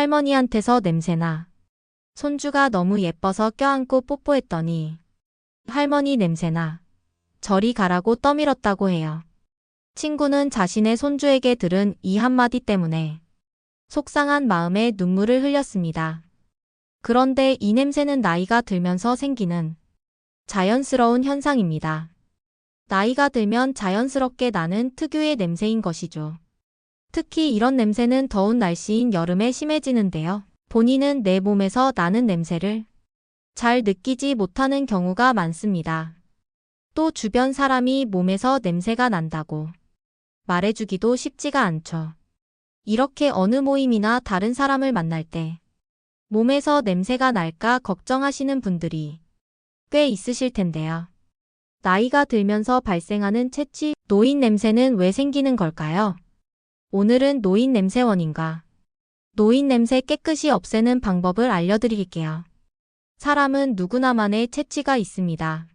할머니한테서 냄새나. 손주가 너무 예뻐서 껴안고 뽀뽀했더니 할머니 냄새나. 저리 가라고 떠밀었다고 해요. 친구는 자신의 손주에게 들은 이 한마디 때문에 속상한 마음에 눈물을 흘렸습니다. 그런데 이 냄새는 나이가 들면서 생기는 자연스러운 현상입니다. 나이가 들면 자연스럽게 나는 특유의 냄새인 것이죠. 특히 이런 냄새는 더운 날씨인 여름에 심해지는데요. 본인은 내 몸에서 나는 냄새를 잘 느끼지 못하는 경우가 많습니다. 또 주변 사람이 몸에서 냄새가 난다고 말해주기도 쉽지가 않죠. 이렇게 어느 모임이나 다른 사람을 만날 때 몸에서 냄새가 날까 걱정하시는 분들이 꽤 있으실 텐데요. 나이가 들면서 발생하는 체취, 노인 냄새는 왜 생기는 걸까요? 오늘은 노인 냄새 원인과 노인 냄새 깨끗이 없애는 방법을 알려드릴게요. 사람은 누구나만의 체취가 있습니다.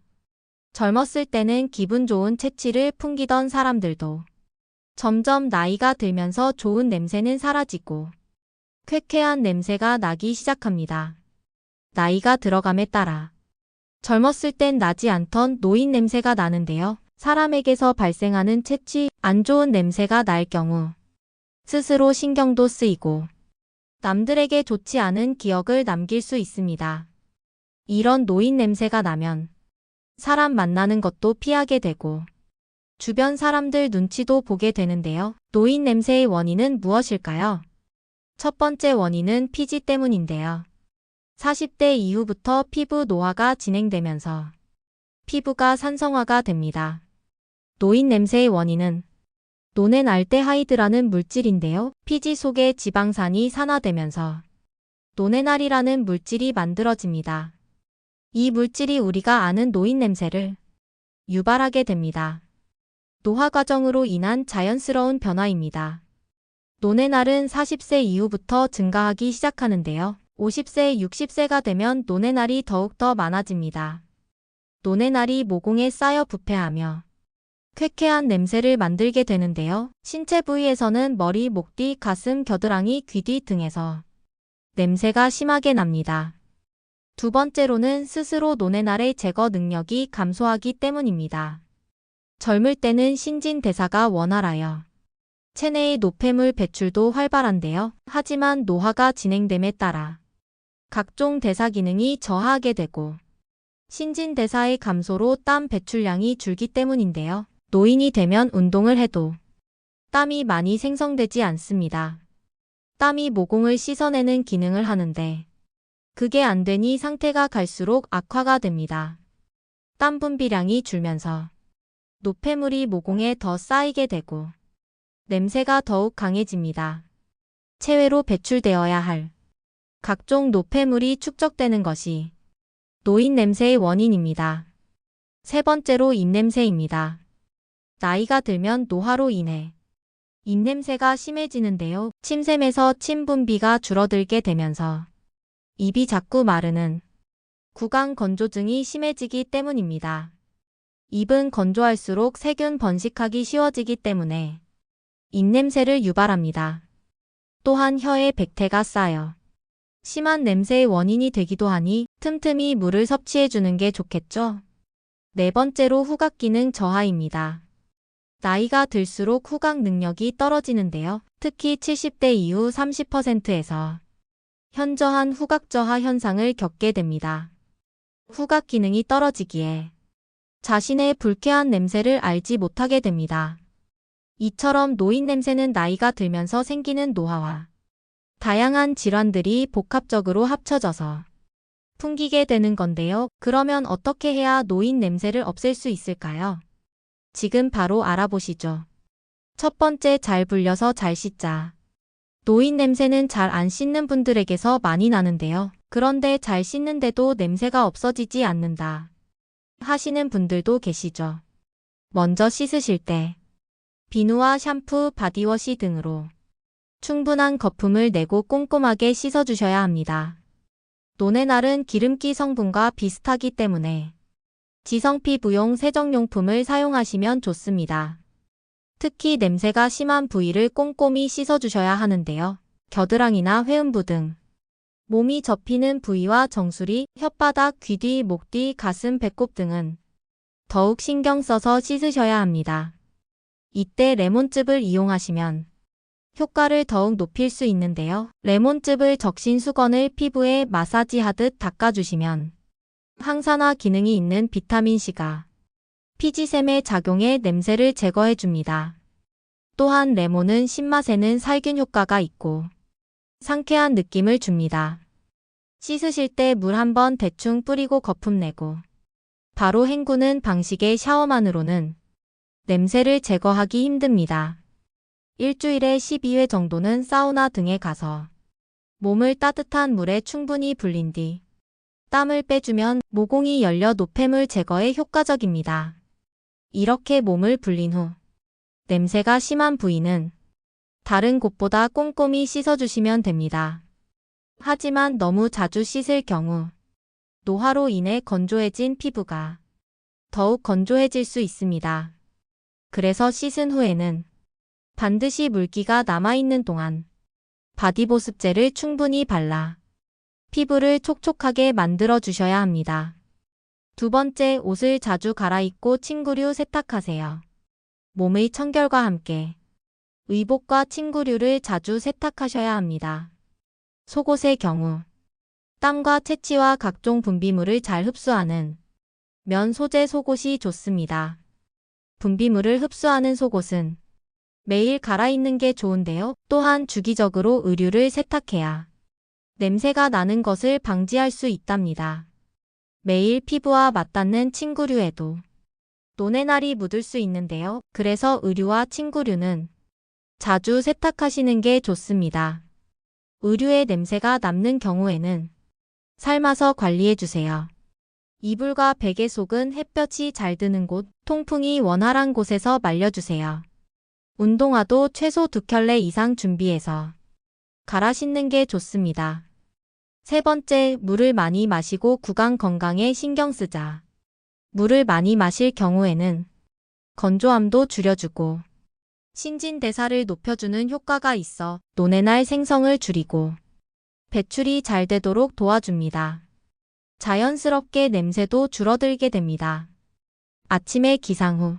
젊었을 때는 기분 좋은 체취를 풍기던 사람들도 점점 나이가 들면서 좋은 냄새는 사라지고 쾌쾌한 냄새가 나기 시작합니다. 나이가 들어감에 따라 젊었을 땐 나지 않던 노인 냄새가 나는데요. 사람에게서 발생하는 체취, 안 좋은 냄새가 날 경우 스스로 신경도 쓰이고 남들에게 좋지 않은 기억을 남길 수 있습니다. 이런 노인 냄새가 나면 사람 만나는 것도 피하게 되고 주변 사람들 눈치도 보게 되는데요. 노인 냄새의 원인은 무엇일까요? 첫 번째 원인은 피지 때문인데요. 40대 이후부터 피부 노화가 진행되면서 피부가 산성화가 됩니다. 노인 냄새의 원인은 노넨알데하이드라는 물질인데요. 피지 속에 지방산이 산화되면서 노넨알이라는 물질이 만들어집니다. 이 물질이 우리가 아는 노인 냄새를 유발하게 됩니다. 노화 과정으로 인한 자연스러운 변화입니다. 노넨알은 40세 이후부터 증가하기 시작하는데요. 50세, 60세가 되면 노넨알이 더욱더 많아집니다. 노넨알이 모공에 쌓여 부패하며 쾌쾌한 냄새를 만들게 되는데요. 신체 부위에서는 머리, 목 뒤, 가슴, 겨드랑이, 귀 뒤 등에서 냄새가 심하게 납니다. 두 번째로는 스스로 노넨알의 제거 능력이 감소하기 때문입니다. 젊을 때는 신진대사가 원활하여 체내의 노폐물 배출도 활발한데요. 하지만 노화가 진행됨에 따라 각종 대사 기능이 저하하게 되고 신진대사의 감소로 땀 배출량이 줄기 때문인데요. 노인이 되면 운동을 해도 땀이 많이 생성되지 않습니다. 땀이 모공을 씻어내는 기능을 하는데 그게 안 되니 상태가 갈수록 악화가 됩니다. 땀 분비량이 줄면서 노폐물이 모공에 더 쌓이게 되고 냄새가 더욱 강해집니다. 체외로 배출되어야 할 각종 노폐물이 축적되는 것이 노인 냄새의 원인입니다. 세 번째로 입냄새입니다. 나이가 들면 노화로 인해 입냄새가 심해지는데요. 침샘에서 침 분비가 줄어들게 되면서 입이 자꾸 마르는 구강 건조증이 심해지기 때문입니다. 입은 건조할수록 세균 번식하기 쉬워지기 때문에 입냄새를 유발합니다. 또한 혀에 백태가 쌓여 심한 냄새의 원인이 되기도 하니 틈틈이 물을 섭취해주는 게 좋겠죠? 네 번째로 후각 기능 저하입니다. 나이가 들수록 후각 능력이 떨어지는데요. 특히 70대 이후 30%에서 현저한 후각 저하 현상을 겪게 됩니다. 후각 기능이 떨어지기에 자신의 불쾌한 냄새를 알지 못하게 됩니다. 이처럼 노인 냄새는 나이가 들면서 생기는 노화와 다양한 질환들이 복합적으로 합쳐져서 풍기게 되는 건데요. 그러면 어떻게 해야 노인 냄새를 없앨 수 있을까요? 지금 바로 알아보시죠. 첫 번째, 잘 불려서 잘 씻자. 노인 냄새는 잘 안 씻는 분들에게서 많이 나는데요. 그런데 잘 씻는데도 냄새가 없어지지 않는다 하시는 분들도 계시죠. 먼저 씻으실 때 비누와 샴푸, 바디워시 등으로 충분한 거품을 내고 꼼꼼하게 씻어주셔야 합니다. 노넨알은 기름기 성분과 비슷하기 때문에 지성 피부용 세정용품을 사용하시면 좋습니다. 특히 냄새가 심한 부위를 꼼꼼히 씻어주셔야 하는데요. 겨드랑이나 회음부 등 몸이 접히는 부위와 정수리, 혓바닥, 귀 뒤, 목 뒤, 가슴, 배꼽 등은 더욱 신경 써서 씻으셔야 합니다. 이때 레몬즙을 이용하시면 효과를 더욱 높일 수 있는데요. 레몬즙을 적신 수건을 피부에 마사지하듯 닦아주시면 항산화 기능이 있는 비타민C가 피지샘의 작용에 냄새를 제거해줍니다. 또한 레몬은 신맛에는 살균 효과가 있고 상쾌한 느낌을 줍니다. 씻으실 때 물 한 번 대충 뿌리고 거품 내고 바로 헹구는 방식의 샤워만으로는 냄새를 제거하기 힘듭니다. 일주일에 12회 정도는 사우나 등에 가서 몸을 따뜻한 물에 충분히 불린 뒤 땀을 빼주면 모공이 열려 노폐물 제거에 효과적입니다. 이렇게 몸을 불린 후 냄새가 심한 부위는 다른 곳보다 꼼꼼히 씻어주시면 됩니다. 하지만 너무 자주 씻을 경우 노화로 인해 건조해진 피부가 더욱 건조해질 수 있습니다. 그래서 씻은 후에는 반드시 물기가 남아있는 동안 바디보습제를 충분히 발라 피부를 촉촉하게 만들어 주셔야 합니다. 두 번째, 옷을 자주 갈아입고 침구류 세탁하세요. 몸의 청결과 함께 의복과 침구류를 자주 세탁하셔야 합니다. 속옷의 경우 땀과 채취와 각종 분비물을 잘 흡수하는 면 소재 속옷이 좋습니다. 분비물을 흡수하는 속옷은 매일 갈아입는 게 좋은데요. 또한 주기적으로 의류를 세탁해야 냄새가 나는 것을 방지할 수 있답니다. 매일 피부와 맞닿는 침구류에도 노네날이 묻을 수 있는데요. 그래서 의류와 침구류는 자주 세탁하시는 게 좋습니다. 의류에 냄새가 남는 경우에는 삶아서 관리해주세요. 이불과 베개 속은 햇볕이 잘 드는 곳, 통풍이 원활한 곳에서 말려주세요. 운동화도 최소 2켤레 이상 준비해서 갈아 신는 게 좋습니다. 세 번째, 물을 많이 마시고 구강 건강에 신경 쓰자. 물을 많이 마실 경우에는 건조함도 줄여주고 신진대사를 높여주는 효과가 있어 노네날 생성을 줄이고 배출이 잘 되도록 도와줍니다. 자연스럽게 냄새도 줄어들게 됩니다. 아침에 기상 후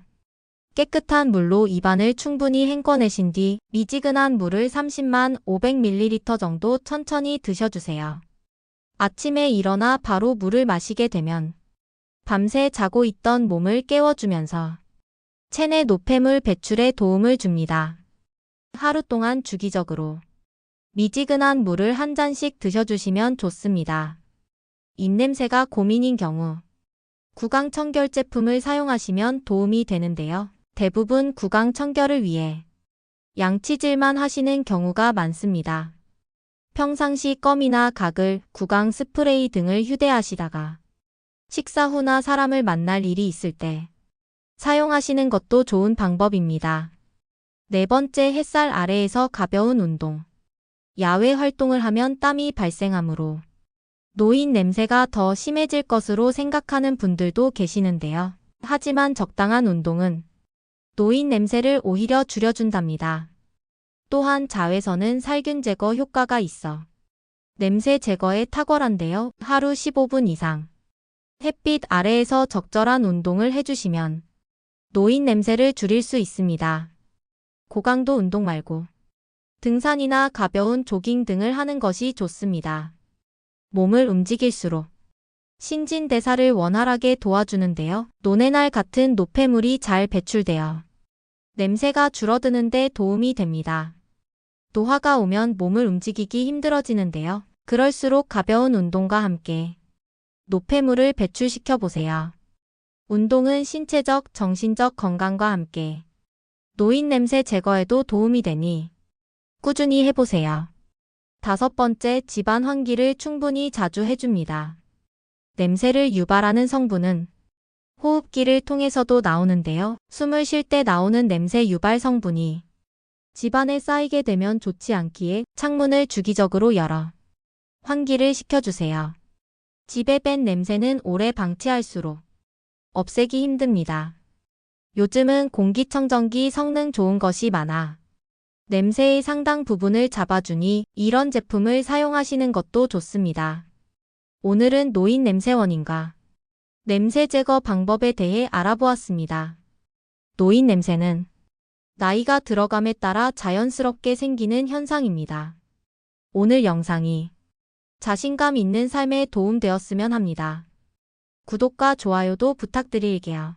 깨끗한 물로 입안을 충분히 헹궈내신 뒤 미지근한 물을 30만 500ml 정도 천천히 드셔주세요. 아침에 일어나 바로 물을 마시게 되면 밤새 자고 있던 몸을 깨워주면서 체내 노폐물 배출에 도움을 줍니다. 하루 동안 주기적으로 미지근한 물을 한 잔씩 드셔주시면 좋습니다. 입냄새가 고민인 경우 구강 청결 제품을 사용하시면 도움이 되는데요. 대부분 구강 청결을 위해 양치질만 하시는 경우가 많습니다. 평상시 껌이나 가글, 구강 스프레이 등을 휴대하시다가 식사 후나 사람을 만날 일이 있을 때 사용하시는 것도 좋은 방법입니다. 네 번째, 햇살 아래에서 가벼운 운동. 야외 활동을 하면 땀이 발생하므로 노인 냄새가 더 심해질 것으로 생각하는 분들도 계시는데요. 하지만 적당한 운동은 노인 냄새를 오히려 줄여준답니다. 또한 자외선은 살균 제거 효과가 있어 냄새 제거에 탁월한데요. 하루 15분 이상 햇빛 아래에서 적절한 운동을 해주시면 노인 냄새를 줄일 수 있습니다. 고강도 운동 말고 등산이나 가벼운 조깅 등을 하는 것이 좋습니다. 몸을 움직일수록 신진대사를 원활하게 도와주는데요. 노네날 같은 노폐물이 잘 배출되어 냄새가 줄어드는데 도움이 됩니다. 노화가 오면 몸을 움직이기 힘들어지는데요. 그럴수록 가벼운 운동과 함께 노폐물을 배출시켜 보세요. 운동은 신체적, 정신적 건강과 함께 노인 냄새 제거에도 도움이 되니 꾸준히 해보세요. 다섯 번째, 집안 환기를 충분히 자주 해줍니다. 냄새를 유발하는 성분은 호흡기를 통해서도 나오는데요. 숨을 쉴 때 나오는 냄새 유발 성분이 집안에 쌓이게 되면 좋지 않기에 창문을 주기적으로 열어 환기를 시켜주세요. 집에 뺀 냄새는 오래 방치할수록 없애기 힘듭니다. 요즘은 공기청정기 성능 좋은 것이 많아 냄새의 상당 부분을 잡아주니 이런 제품을 사용하시는 것도 좋습니다. 오늘은 노인 냄새 원인과 냄새 제거 방법에 대해 알아보았습니다. 노인 냄새는 나이가 들어감에 따라 자연스럽게 생기는 현상입니다. 오늘 영상이 자신감 있는 삶에 도움되었으면 합니다. 구독과 좋아요도 부탁드릴게요.